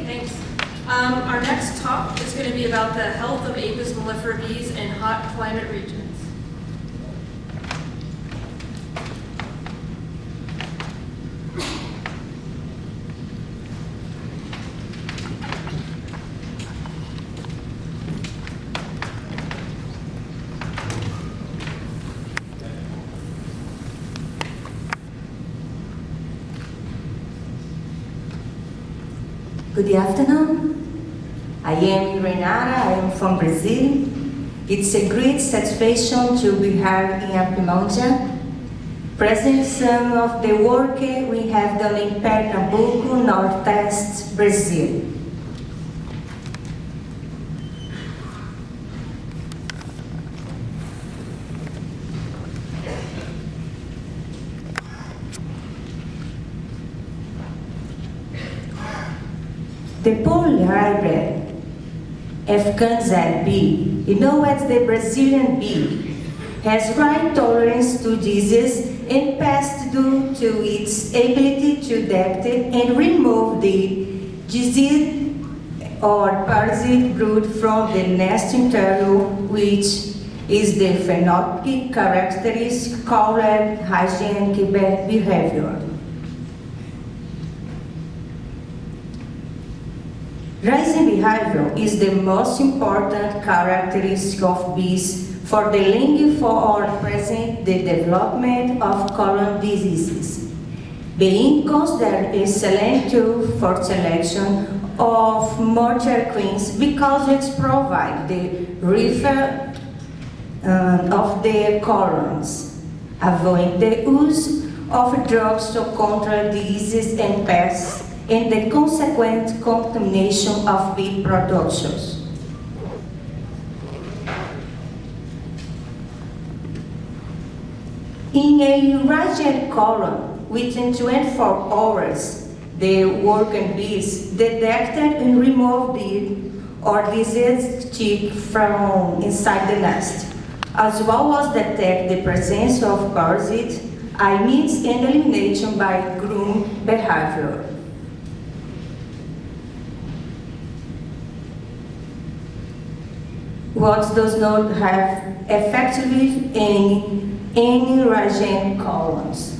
thanks. Our next talk is going to be about the health of Apis mellifera bees in hot climate regions. Good afternoon. I am Renata, I am from Brazil. It's a great satisfaction to be here in Apimondia. Present some of the work we have done in Pernambuco, Northeast Brazil. The polar hybrid African bee, you know as the Brazilian bee, has high tolerance to disease and pests due to its ability to detect and remove the disease or parasite brood from the nest interior, which is the phenotypic characteristic called hygienic behavior. Rising behavior is the most important characteristic of bees for the link for or present the development of colon diseases, being considered a excellent tool for selection of mortar queens because it provides the refer of the colons, avoiding the use of drugs to control diseases and pests, and the consequent contamination of bee productions. In a rigid column, within 24 hours, the worker bees detected and removed the or diseased chick from inside the nest, as well as detect the presence of parasites, amidst and elimination by groom behavior. What does not have effectively any regime columns.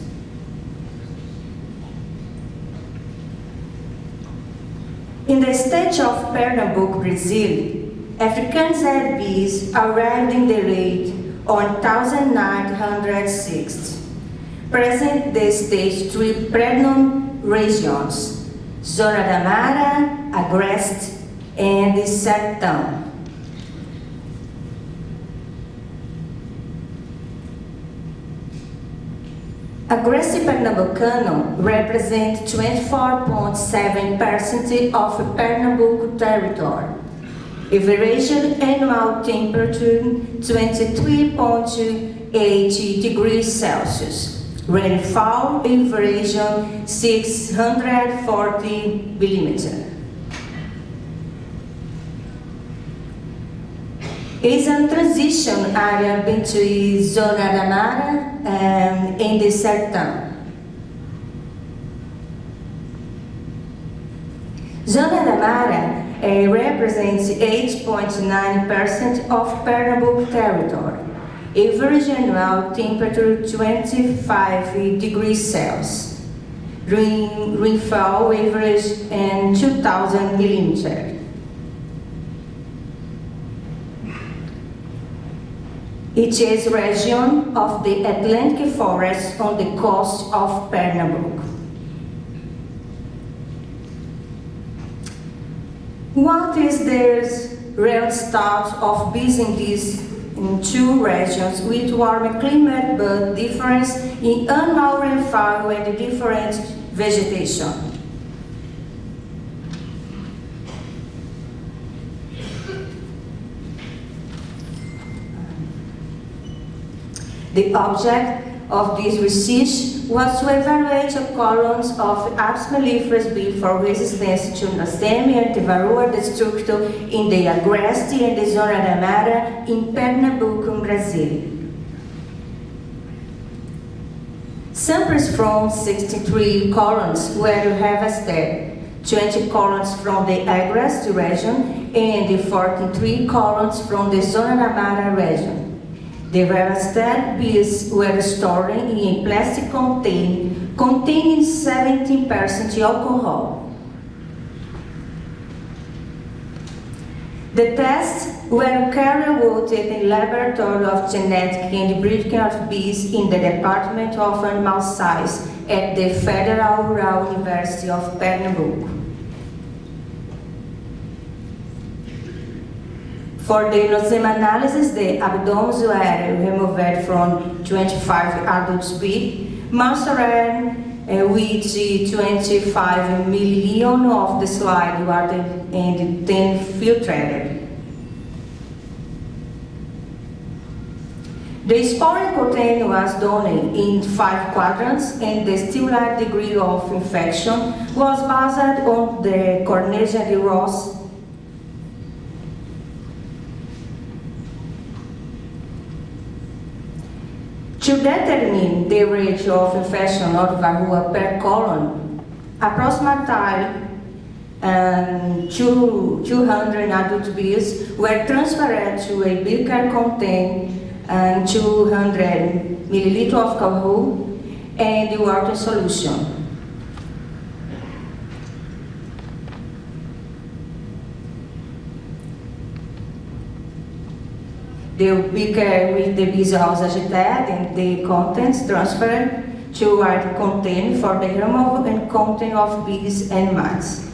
In the state of Pernambuco, Brazil, African bees arrived in the late 1960s. Present the state's three predominant regions, Zona da Mata, Agreste, and the Sertão. Agreste Pernambucano represents 24.7% of Pernambuco territory. Average annual temperature 23.8 degrees Celsius. Rainfall average 640 millimeters. It's a transition area between Zona da Mata and the Sertão. Zona da Mata represents 8.9% of Pernambuco territory. Average annual temperature 25 degrees Celsius. Rainfall average 2,000 millimeters. It is a region of the Atlantic forest on the coast of Pernambuco. What is the real status of bees in these two regions with warm climate but difference in annual rainfall and different vegetation? The object of this research was to evaluate the colonies of Apis mellifera bees for resistance to Nosema and varroa destructor in the Agreste and the Zona da Mata in Pernambuco, Brazil. Samples from 63 colonies were harvested. 20 colonies from the Agreste region, and 43 colonies from the Zona da Mata region. The harvested bees were stored in a plastic container containing 17% alcohol. The tests were carried out in the Laboratory of Genetic and Breeding of Bees in the Department of Animal Science at the Federal Rural University of Pernambuco. For the nosema analysis, the abdomens were removed from 25 adult bees, measured with 25 milliliters of the slide water and then filtered. The sporing container was done in 5 quadrants, and the still degree of infection was based on the Cornelia de Ross. To determine the rate of infection of varroa per colony, approximately 200 adult bees were transferred to a beaker containing 200 milliliters of alcohol and water solution. The beaker with the bees was agitated and the contents transferred to a container for the removal and counting of bees and mites.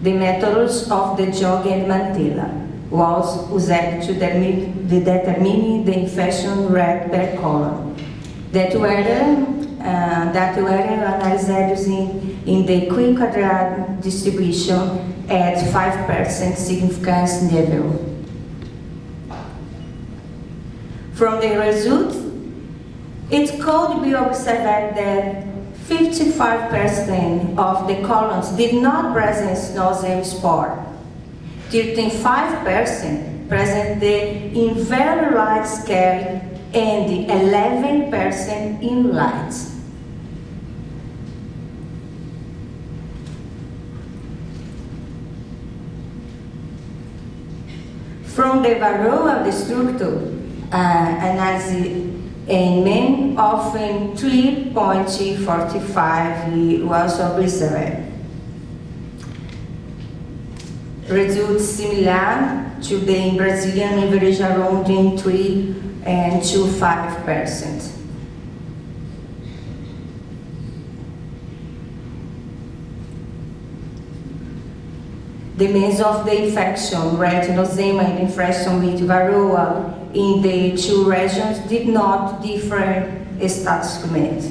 The methods of the jug and mantilla was used to determine the infection rate per colony that were analyzed in the quick quadrant distribution at 5% significance level. From the result, it could be observed that 55% of the colonies did not present nosema spore. 35% present in very light scale and 11% in light. From the varroa destructor analysis in men, often 3.45 was observed. Results similar to the Brazilian average around 3 and 5%. The means of the infection, rate nosema and infection with varroa in the 2 regions did not differ statistically.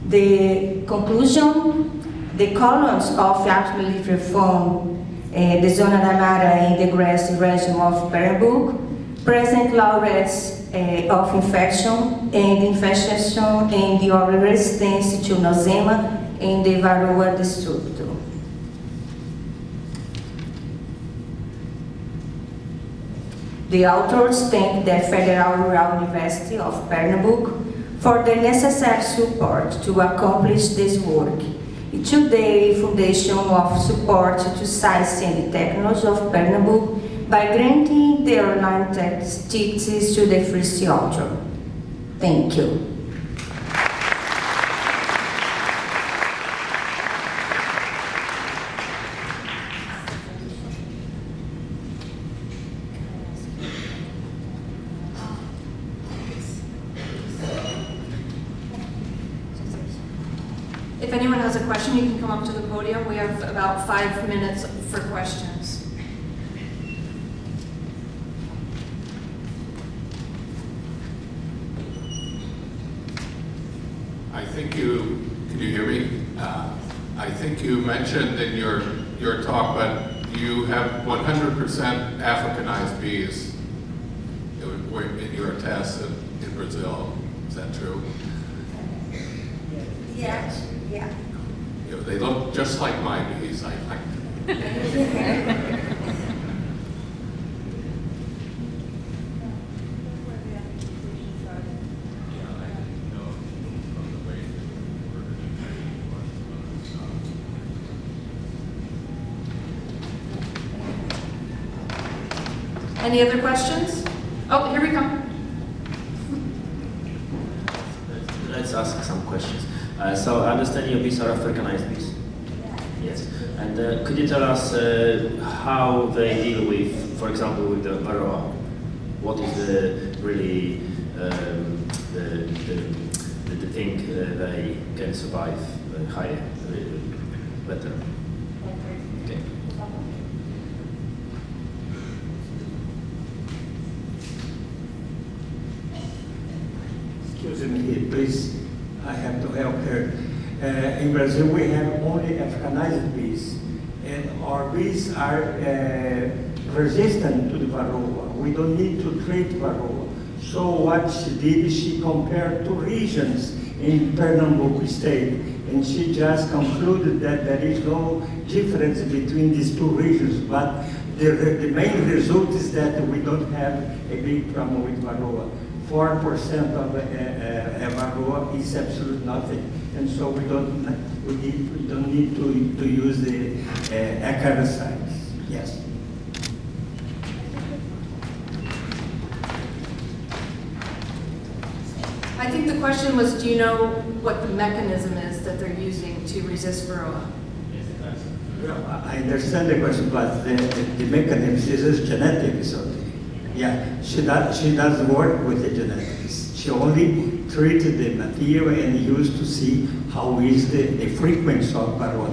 The conclusion, the colonies of Mellifera from the Zona da Mata and the Agreste region of Pernambuco present low rates of infection and the oral resistance to nosema and the varroa destructor. The authors thank the Federal Rural University of Pernambuco for the necessary support to accomplish this work. To the Foundation of Support to Science and Technology of Pernambuco by granting the online statistics to the first author. Thank you. If anyone has a question, you can come up to the podium. We have about 5 minutes for questions. Can you hear me? I think you mentioned in your talk, but you have 100% Africanized bees in your tests in Brazil. Is that true? Yes. Yeah. You know, they look just like my bees. I like Any other questions? Oh, here we come. Let's ask some questions. So I understand your bees are Africanized bees? Yes. And could you tell us how they deal with, for example, with the varroa? What is the really the thing they can survive higher, better? Okay. Excuse me, please. I have to help her. In Brazil, we have only Africanized bees, and our bees are resistant to the varroa. We don't need to treat varroa. So what she did, she compared two regions in Pernambuco state, and she just concluded that there is no difference between these two regions, but the main result is that we don't have a big problem with varroa. 4% of varroa is absolute nothing, and so we don't need to use the acaricides. Yes. I think the question was, do you know what the mechanism is that they're using to resist varroa? Well, I understand the question, but the mechanism is genetic, so yeah, she does work with the genetics. She only treated the material and used to see how is the frequency of varroa.